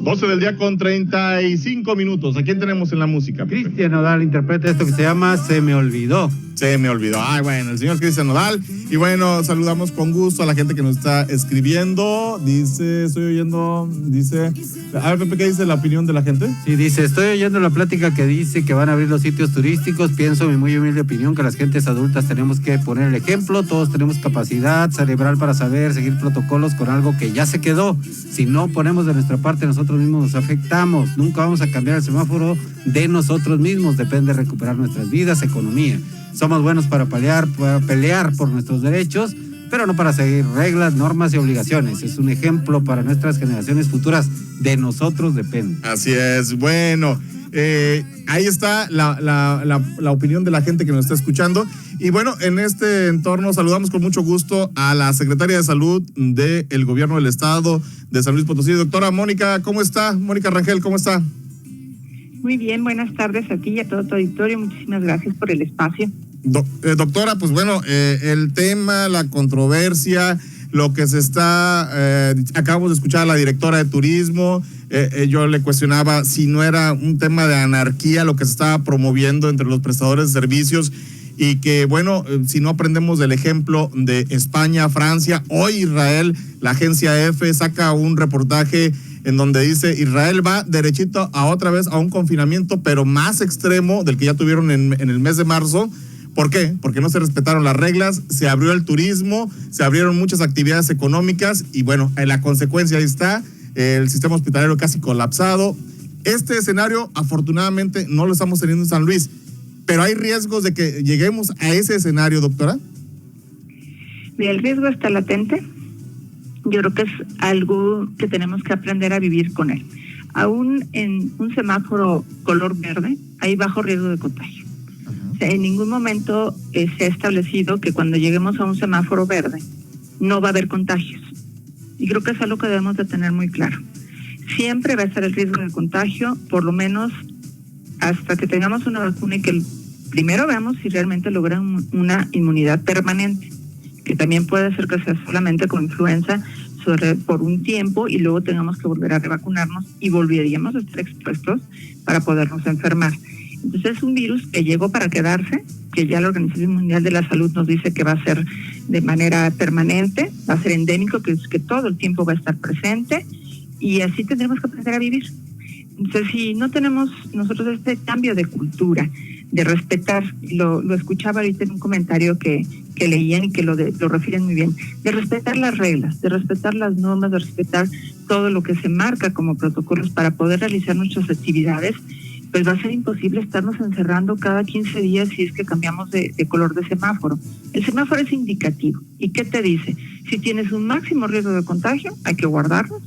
12 del día con 35 minutos. ¿A quién tenemos en la música, Pepe? Cristian Nodal interpreta esto que se llama Se me olvidó. Se me olvidó. Ay, bueno, el señor Cristian Nodal. Y bueno, saludamos con gusto a la gente que nos está escribiendo. Dice, a ver, Pepe, ¿qué dice la opinión de la gente? Sí, dice, estoy oyendo la plática que dice que van a abrir los sitios turísticos. Pienso, en mi muy humilde opinión, que las gentes adultas tenemos que poner el ejemplo. Todos tenemos capacidad cerebral para saber seguir protocolos con algo que ya se quedó. Si no ponemos de nuestra parte, nosotros mismos nos afectamos. Nunca vamos a cambiar el semáforo de nosotros mismos. Depende de recuperar nuestras vidas, economía. Somos buenos para pelear por nuestros derechos, pero no para seguir reglas, normas y obligaciones. Es un ejemplo para nuestras generaciones futuras. De nosotros depende. Así es. Bueno, ahí está la opinión de la gente que nos está escuchando. Y bueno, en este entorno saludamos con mucho gusto a la secretaria de Salud del Gobierno del Estado de San Luis Potosí, doctora Mónica. ¿Cómo está? Mónica Rangel, ¿cómo está? Muy bien, buenas tardes a ti y a todo tu auditorio. Muchísimas gracias por el espacio. Doctora, pues bueno, el tema, la controversia, lo que se está, acabamos de escuchar a la directora de turismo, yo le cuestionaba si no era un tema de anarquía lo que se estaba promoviendo entre los prestadores de servicios y que bueno, si no aprendemos del ejemplo de España, Francia, hoy Israel, la agencia EFE saca un reportaje en donde dice Israel va derechito a otra vez a un confinamiento, pero más extremo del que ya tuvieron en el mes de marzo. ¿Por qué? Porque no se respetaron las reglas, se abrió el turismo, se abrieron muchas actividades económicas y bueno, la consecuencia ahí está, el sistema hospitalario casi colapsado. Este escenario afortunadamente no lo estamos teniendo en San Luis, pero hay riesgos de que lleguemos a ese escenario, doctora. El riesgo está latente. Yo creo que es algo que tenemos que aprender a vivir con él. Aún en un semáforo color verde hay bajo riesgo de contagio. O sea, en ningún momento se ha establecido que cuando lleguemos a un semáforo verde no va a haber contagios. Y creo que es algo que debemos de tener muy claro. Siempre va a estar el riesgo de contagio, por lo menos hasta que tengamos una vacuna y que primero veamos si realmente logran una inmunidad permanente, que también puede ser que sea solamente con influenza por un tiempo y luego tengamos que volver a revacunarnos y volveríamos a estar expuestos para podernos enfermar. Entonces es un virus que llegó para quedarse, que ya la Organización Mundial de la Salud nos dice que va a ser de manera permanente, va a ser endémico, que es que todo el tiempo va a estar presente y así tendremos que aprender a vivir. Entonces si no tenemos nosotros este cambio de cultura, de respetar, lo escuchaba ahorita en un comentario que leían y que lo refieren muy bien, de respetar las reglas, de respetar las normas, de respetar todo lo que se marca como protocolos para poder realizar nuestras actividades, pues va a ser imposible estarnos encerrando cada 15 días si es que cambiamos de color de semáforo. El semáforo es indicativo. ¿Y qué te dice? Si tienes un máximo riesgo de contagio, hay que guardarlo.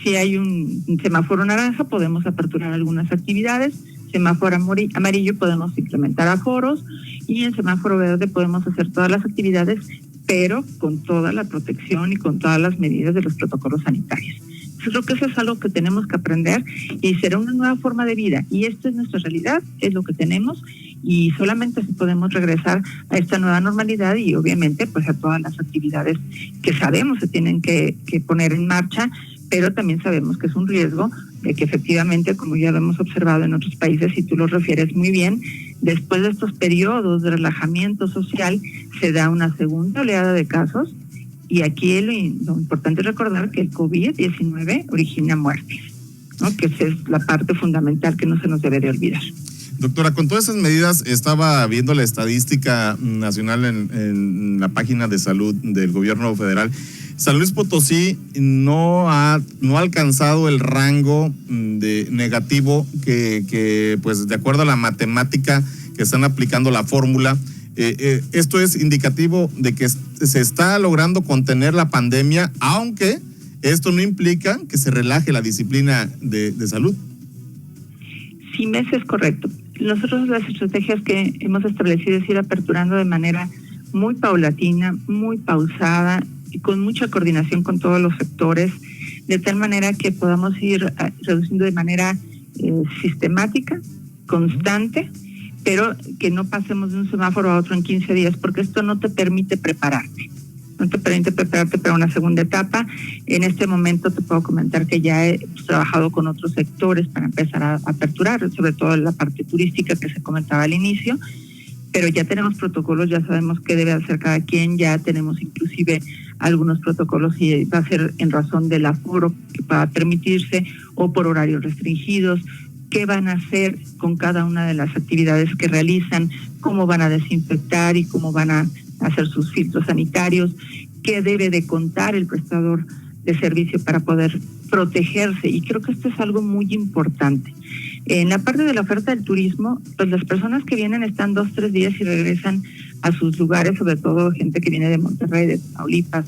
Si hay un semáforo naranja, podemos aperturar algunas actividades. Semáforo amarillo podemos implementar aforos y en semáforo verde podemos hacer todas las actividades, pero con toda la protección y con todas las medidas de los protocolos sanitarios. Yo creo que eso es algo que tenemos que aprender y será una nueva forma de vida y esto es nuestra realidad, es lo que tenemos y solamente así podemos regresar a esta nueva normalidad y obviamente pues a todas las actividades que sabemos se tienen que poner en marcha, pero también sabemos que es un riesgo de que efectivamente, como ya lo hemos observado en otros países, y tú lo refieres muy bien, después de estos periodos de relajamiento social se da una segunda oleada de casos y aquí lo importante es recordar que el COVID-19 origina muertes, ¿no? Que esa es la parte fundamental que no se nos debe de olvidar. Doctora, con todas esas medidas, estaba viendo la estadística nacional en la página de salud del gobierno federal. San Luis Potosí no ha alcanzado el rango de negativo que pues de acuerdo a la matemática que están aplicando la fórmula, esto es indicativo de que se está logrando contener la pandemia, aunque esto no implica que se relaje la disciplina de salud. Sí, es correcto. Nosotros las estrategias que hemos establecido es ir aperturando de manera muy paulatina, muy pausada y con mucha coordinación con todos los sectores, de tal manera que podamos ir reduciendo de manera sistemática, constante, pero que no pasemos de un semáforo a otro en 15 días, porque esto no te permite prepararte. no te permite prepararte para una segunda etapa. En este momento te puedo comentar que ya he trabajado con otros sectores para empezar a aperturar, sobre todo la parte turística que se comentaba al inicio, pero ya tenemos protocolos, ya sabemos qué debe hacer cada quien, ya tenemos inclusive algunos protocolos y va a ser en razón del aforo que va a permitirse o por horarios restringidos, qué van a hacer con cada una de las actividades que realizan, cómo van a desinfectar y cómo van a hacer sus filtros sanitarios, qué debe de contar el prestador de servicio para poder protegerse. Y creo que esto es algo muy importante. En la parte de la oferta del turismo, pues las personas que vienen están 2-3 días y regresan a sus lugares, sobre todo gente que viene de Monterrey, de Tamaulipas,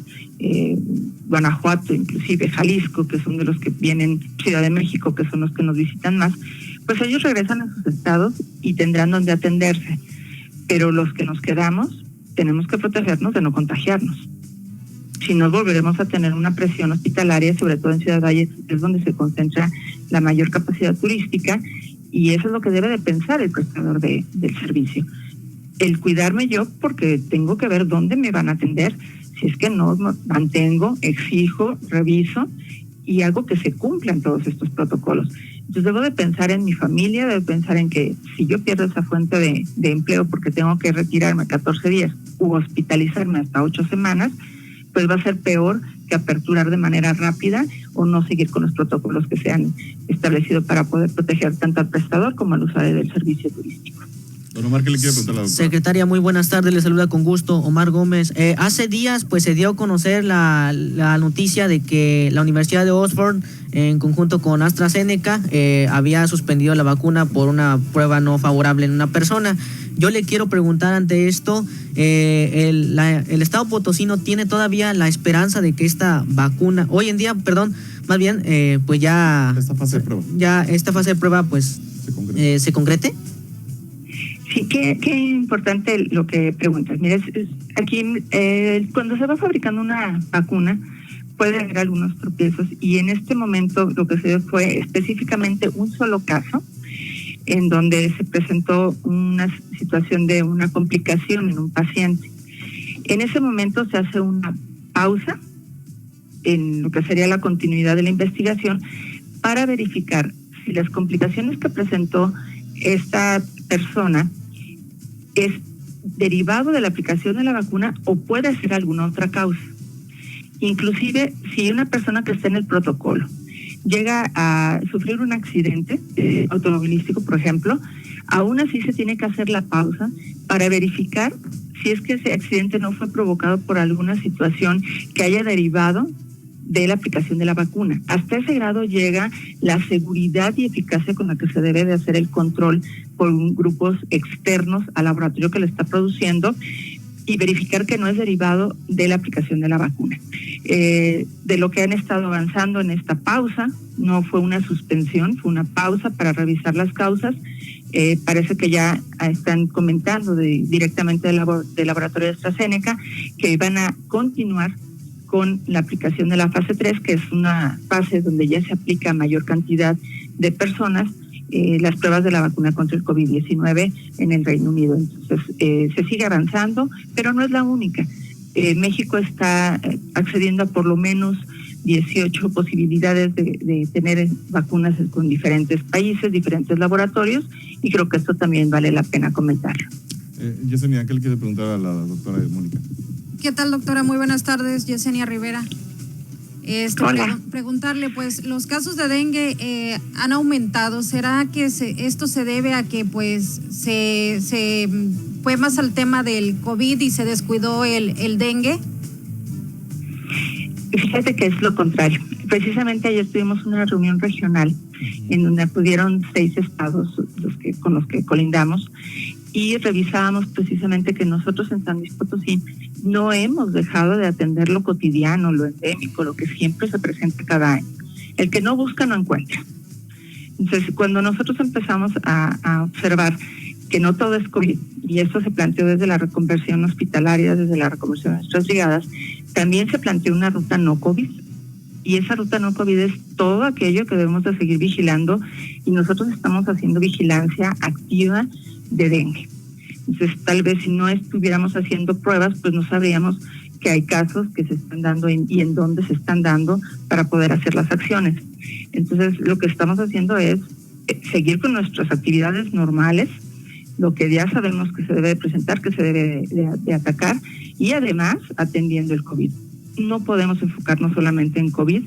Guanajuato, inclusive Jalisco, que son de los que vienen, Ciudad de México, que son los que nos visitan más, pues ellos regresan a sus estados y tendrán donde atenderse. Pero los que nos quedamos, tenemos que protegernos de no contagiarnos. Si no, volveremos a tener una presión hospitalaria, sobre todo en Ciudad Valle, es donde se concentra la mayor capacidad turística, y eso es lo que debe de pensar el prestador del servicio. El cuidarme yo, porque tengo que ver dónde me van a atender. Si es que no mantengo, exijo, reviso y hago que se cumplan todos estos protocolos. Entonces debo de pensar en mi familia, debo pensar en que si yo pierdo esa fuente de empleo porque tengo que retirarme 14 días u hospitalizarme hasta 8 semanas, pues va a ser peor que aperturar de manera rápida o no seguir con los protocolos que se han establecido para poder proteger tanto al prestador como al usuario del servicio turístico. Don Omar, ¿qué le quiere preguntar a la doctora? Secretaria, muy buenas tardes, le saluda con gusto Omar Gómez. Hace días pues se dio a conocer la noticia de que la Universidad de Oxford, en conjunto con AstraZeneca, había suspendido la vacuna por una prueba no favorable en una persona. Yo le quiero preguntar ante esto, el Estado potosino tiene todavía la esperanza de que esta vacuna, hoy en día, más bien, pues ya... Esta fase de prueba. Ya esta fase de prueba pues se concrete. Sí, qué importante lo que preguntas. Mira, aquí cuando se va fabricando una vacuna puede haber algunos tropiezos, y en este momento lo que se dio fue específicamente un solo caso en donde se presentó una situación de una complicación en un paciente. En ese momento se hace una pausa en lo que sería la continuidad de la investigación para verificar si las complicaciones que presentó esta persona es derivado de la aplicación de la vacuna o puede ser alguna otra causa. Inclusive, si una persona que está en el protocolo llega a sufrir un accidente automovilístico, por ejemplo, aún así se tiene que hacer la pausa para verificar si es que ese accidente no fue provocado por alguna situación que haya derivado de la aplicación de la vacuna. Hasta ese grado llega la seguridad y eficacia con la que se debe de hacer el control por grupos externos al laboratorio que le está produciendo, y verificar que no es derivado de la aplicación de la vacuna. De lo que han estado avanzando en esta pausa, no fue una suspensión, fue una pausa para revisar las causas. Parece que ya están comentando directamente del laboratorio de AstraZeneca que van a continuar con la aplicación de la fase 3, que es una fase donde ya se aplica a mayor cantidad de personas las pruebas de la vacuna contra el COVID-19 en el Reino Unido. Entonces, se sigue avanzando, pero no es la única. México está accediendo a por lo menos 18 posibilidades de tener vacunas con diferentes países, diferentes laboratorios, y creo que esto también vale la pena comentarlo. Yesenia, ¿qué le quiere preguntar a la doctora Mónica? ¿Qué tal, doctora? Muy buenas tardes, Yesenia Rivera. Preguntarle, pues, los casos de dengue han aumentado. ¿Será que esto se debe a que, pues, se fue más al tema del COVID y se descuidó el dengue? Fíjate que es lo contrario. Precisamente ayer tuvimos una reunión regional en donde acudieron 6 estados con los que colindamos, y revisábamos precisamente que nosotros en San Luis Potosí no hemos dejado de atender lo cotidiano, lo endémico, lo que siempre se presenta cada año. El que no busca no encuentra. Entonces, cuando nosotros empezamos a observar que no todo es COVID, y esto se planteó desde la reconversión hospitalaria, desde la reconversión de nuestras brigadas, también se planteó una ruta no COVID. Y esa ruta no COVID es todo aquello que debemos de seguir vigilando, y nosotros estamos haciendo vigilancia activa de dengue. Entonces, tal vez si no estuviéramos haciendo pruebas, pues no sabríamos que hay casos que se están dando y en dónde se están dando para poder hacer las acciones. Entonces, lo que estamos haciendo es seguir con nuestras actividades normales, lo que ya sabemos que se debe de presentar, que se debe de atacar, y además atendiendo el COVID. No podemos enfocarnos solamente en COVID.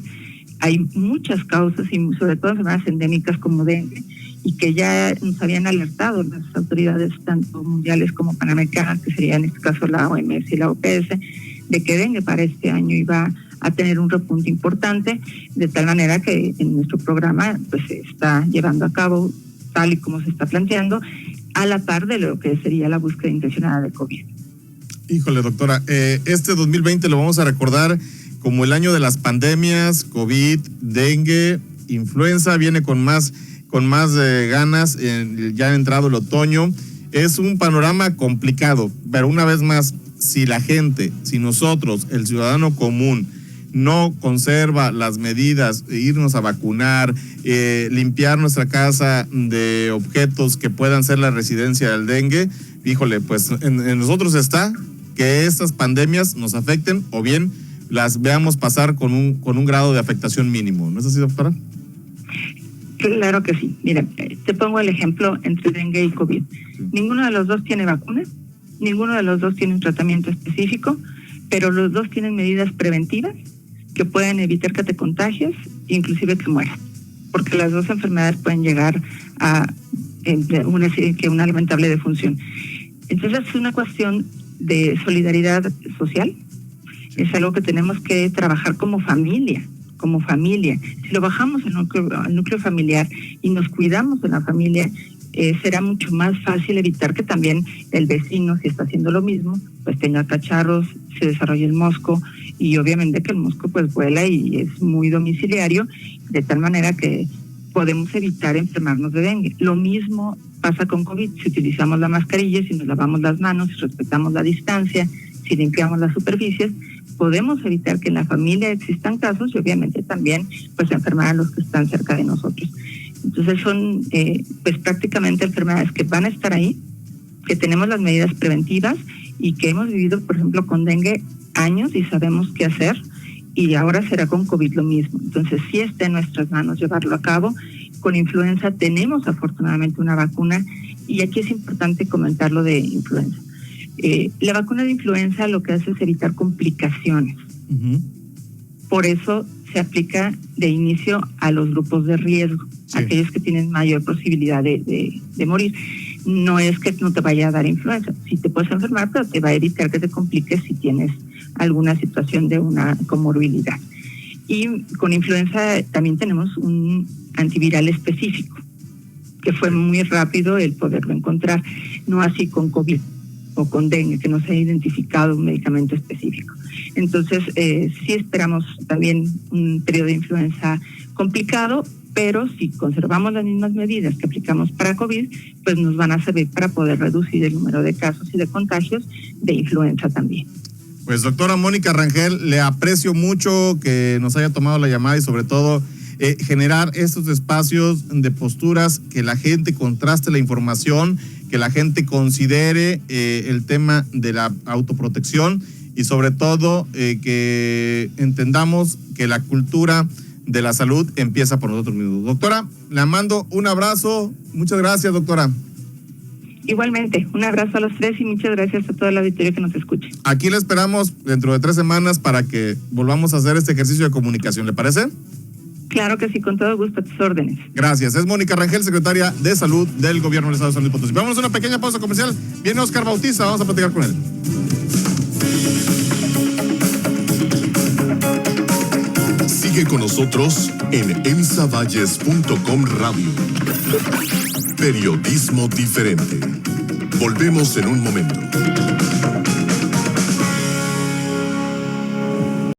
Hay muchas causas y sobre todo enfermedades endémicas como dengue, y que ya nos habían alertado las autoridades tanto mundiales como panamericanas, que sería en este caso la OMS y la OPS, de que dengue para este año iba a tener un repunte importante, de tal manera que en nuestro programa pues se está llevando a cabo tal y como se está planteando, a la par de lo que sería la búsqueda intencionada de COVID. Híjole, doctora, este 2020 lo vamos a recordar como el año de las pandemias, COVID, dengue, influenza, viene con más ganas, ya ha entrado el otoño. Es un panorama complicado, pero una vez más, si la gente, si nosotros, el ciudadano común, no conserva las medidas, irnos a vacunar, limpiar nuestra casa de objetos que puedan ser la residencia del dengue, híjole, pues en nosotros está que estas pandemias nos afecten o bien las veamos pasar con un grado de afectación mínimo. ¿No es así, doctora? Claro que sí. Mira, te pongo el ejemplo entre dengue y COVID. Ninguno de los dos tiene vacuna, ninguno de los dos tiene un tratamiento específico, pero los dos tienen medidas preventivas que pueden evitar que te contagies, inclusive que mueras, porque las dos enfermedades pueden llegar a una lamentable defunción. Entonces es una cuestión de solidaridad social, es algo que tenemos que trabajar como familia. Si lo bajamos al núcleo familiar y nos cuidamos de la familia, será mucho más fácil evitar que también el vecino, si está haciendo lo mismo, pues tenga cacharros, se desarrolle el mosco, y obviamente que el mosco pues vuela y es muy domiciliario, de tal manera que podemos evitar enfermarnos de dengue. Lo mismo pasa con COVID, si utilizamos la mascarilla, si nos lavamos las manos, si respetamos la distancia, si limpiamos las superficies, podemos evitar que en la familia existan casos y obviamente también pues enfermar a los que están cerca de nosotros. Entonces son pues prácticamente enfermedades que van a estar ahí, que tenemos las medidas preventivas y que hemos vivido, por ejemplo, con dengue años y sabemos qué hacer, y ahora será con COVID lo mismo. Entonces sí está en nuestras manos llevarlo a cabo. Con influenza tenemos afortunadamente una vacuna, y aquí es importante comentar lo de influenza. La vacuna de influenza lo que hace es evitar complicaciones. Uh-huh. Por eso se aplica de inicio a los grupos de riesgo, sí, aquellos que tienen mayor posibilidad de morir. No es que no te vaya a dar influenza, sí te puedes enfermar, pero te va a evitar que te compliques si tienes alguna situación de una comorbilidad. Y con influenza también tenemos un antiviral específico, que fue muy rápido el poderlo encontrar, no así con COVID o con dengue, que no se ha identificado un medicamento específico. Entonces, sí esperamos también un periodo de influenza complicado, pero si conservamos las mismas medidas que aplicamos para COVID, pues nos van a servir para poder reducir el número de casos y de contagios de influenza también. Pues doctora Mónica Rangel, le aprecio mucho que nos haya tomado la llamada y sobre todo generar estos espacios de posturas, que la gente contraste la información, que la gente considere el tema de la autoprotección y sobre todo que entendamos que la cultura de la salud empieza por nosotros mismos. Doctora, le mando un abrazo. Muchas gracias, doctora. Igualmente, un abrazo a los tres y muchas gracias a todo el auditorio que nos escuche. Aquí le esperamos dentro de 3 semanas para que volvamos a hacer este ejercicio de comunicación. ¿Le parece? Claro que sí, con todo gusto, a tus órdenes. Gracias. Es Mónica Rangel, secretaria de Salud del Gobierno del Estado de San Luis Potosí. Vamos a una pequeña pausa comercial. Viene Oscar Bautista, vamos a platicar con él. Sigue con nosotros en elsavalles.com Radio. Periodismo diferente. Volvemos en un momento.